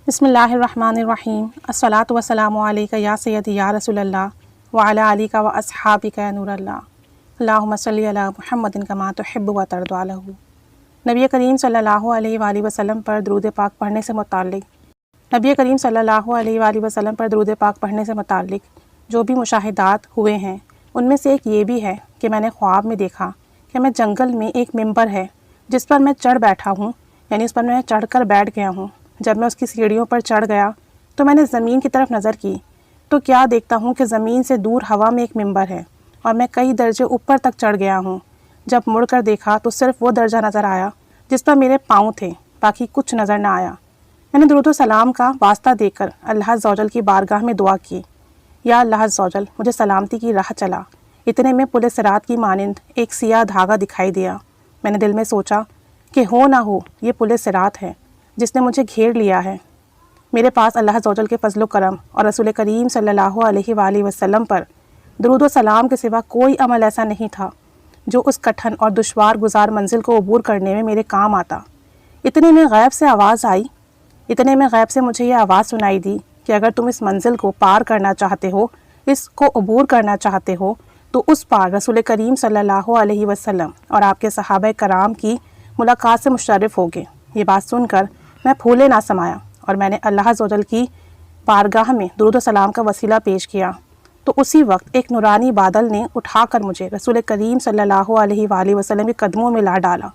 بسم اللہ الرحمن الرحیم الصلاۃ والسلام علیک یا سیدی یا رسول اللہ وعلی آلک و اصحابک یا نور اللہ اللہم صلی علی محمد کما تحب و ترضی عنہ۔ نبی کریم صلی اللہ علیہ وآلہ وسلم پر درود پاک پڑھنے سے متعلق درود پاک پڑھنے سے متعلق جو بھی مشاہدات ہوئے ہیں ان میں سے ایک یہ بھی ہے کہ میں نے خواب میں دیکھا کہ میں جنگل میں ایک ممبر ہے جس پر میں چڑھ بیٹھا ہوں، یعنی اس پر میں چڑھ کر بیٹھ گیا ہوں۔ جب میں اس کی سیڑھیوں پر چڑھ گیا تو میں نے زمین کی طرف نظر کی تو کیا دیکھتا ہوں کہ زمین سے دور ہوا میں ایک ممبر ہے اور میں کئی درجے اوپر تک چڑھ گیا ہوں۔ جب مڑ کر دیکھا تو صرف وہ درجہ نظر آیا جس پر میرے پاؤں تھے، باقی کچھ نظر نہ آیا۔ میں نے درود و سلام کا واسطہ دے کر اللہ عز و جل کی بارگاہ میں دعا کی، یا اللہ عز و جل مجھے سلامتی کی راہ چلا۔ اتنے میں پل صراط کی مانند ایک سیاہ دھاگا دکھائی دیا۔ میں نے دل میں سوچا کہ ہو نہ ہو یہ پل صراط ہے جس نے مجھے گھیر لیا ہے۔ میرے پاس اللہ عز و جل کے فضل و کرم اور رسول کریم صلی اللہ علیہ وآلہ وسلم پر درود و سلام کے سوا کوئی عمل ایسا نہیں تھا جو اس کٹھن اور دشوار گزار منزل کو عبور کرنے میں میرے کام آتا۔ اتنے میں غیب سے مجھے یہ آواز سنائی دی کہ اگر تم اس منزل کو پار کرنا چاہتے ہو، اس کو عبور کرنا چاہتے ہو، تو اس پار رسول کریم صلی اللہ علیہ وسلم اور آپ کے صحابہ کرام کی ملاقات سے مشرف ہوگے۔ یہ بات سن کر میں پھولے نہ سمایا اور میں نے اللہ عز و جل کی بارگاہ میں درود و سلام کا وسیلہ پیش کیا تو اسی وقت ایک نورانی بادل نے اٹھا کر مجھے رسول کریم صلی اللہ علیہ وآلہ وسلم کے قدموں میں لا ڈالا۔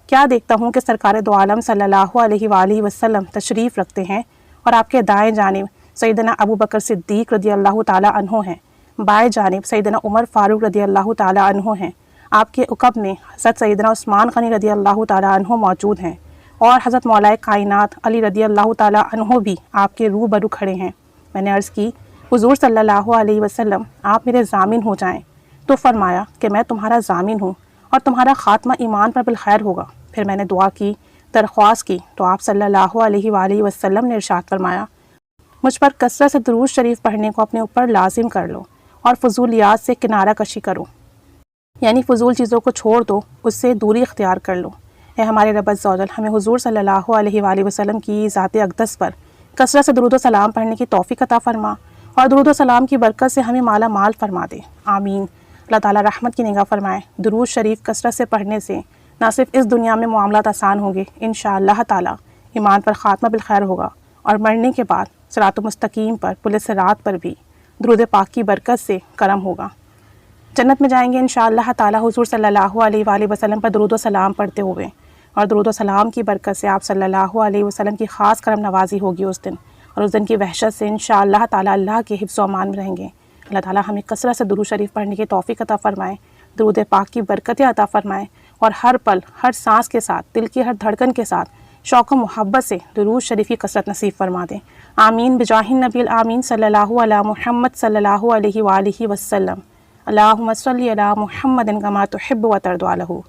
کیا دیکھتا ہوں کہ سرکار دو عالم صلی اللہ علیہ وآلہ وسلم تشریف رکھتے ہیں اور آپ کے دائیں جانب سیدنا ابو بکر صدیق رضی اللہ تعالی عنہ ہیں، بائیں جانب سیدنا عمر فاروق رضی اللہ تعالی عنہ ہیں، آپ کے عقب میں حضرت سیدنا عثمان غنی رضی اللہ تعالی عنہ موجود ہیں، اور حضرت مولا کائنات علی رضی اللہ تعالی عنہ بھی آپ کے روبرو کھڑے ہیں۔ میں نے عرض کی، حضور صلی اللہ علیہ وسلم آپ میرے ضامن ہو جائیں، تو فرمایا کہ میں تمہارا ضامن ہوں اور تمہارا خاتمہ ایمان پر بالخیر ہوگا۔ پھر میں نے دعا کی، درخواست کی تو آپ صلی اللہ علیہ وآلہ وسلم نے ارشاد فرمایا، مجھ پر کثرت سے درود شریف پڑھنے کو اپنے اوپر لازم کر لو اور فضولیات سے کنارہ کشی کرو، یعنی فضول چیزوں کو چھوڑ دو، اس سے دوری اختیار کر لو۔ اے ہمارے رب عز و جل ہمیں حضور صلی اللہ علیہ وآلہ وسلم کی ذات اقدس پر کثرت سے درود و سلام پڑھنے کی توفیق عطا فرما اور درود و سلام کی برکت سے ہمیں مالا مال فرما دے، آمین۔ اللہ تعالیٰ رحمت کی نگاہ فرمائے۔ درود شریف کثرت سے پڑھنے سے نہ صرف اس دنیا میں معاملات آسان ہوں گے، انشاءاللہ تعالیٰ ایمان پر خاتمہ بالخیر ہوگا، اور مرنے کے بعد صراط مستقیم پر پل صراط پر بھی درود پاک کی برکت سے کرم ہوگا۔ جنت میں جائیں گے انشاءاللہ تعالیٰ حضور صلی اللہ علیہ وآلہ وسلم پر درود و سلام پڑھتے ہوئے، اور درود و سلام کی برکت سے آپ صلی اللہ علیہ وسلم کی خاص کرم نوازی ہوگی اس دن، اور اس دن کی وحشت سے انشاءاللہ تعالیٰ اللہ کے حفظ و امان میں رہیں گے۔ اللہ تعالیٰ ہمیں کثرت سے درود شریف پڑھنے کی توفیق عطا فرمائے، درود پاک کی برکتیں عطا فرمائے، اور ہر پل، ہر سانس کے ساتھ، دل کی ہر دھڑکن کے ساتھ شوق و محبت سے درود شریف کی کثرت نصیب فرما دیں، آمین بجاہ النبی الآمین صلی اللہ علی محمد صلی اللہ علیہ وآلہ وسلم۔ اللہم صلی علی محمد کما تحب و ترضی عنہ۔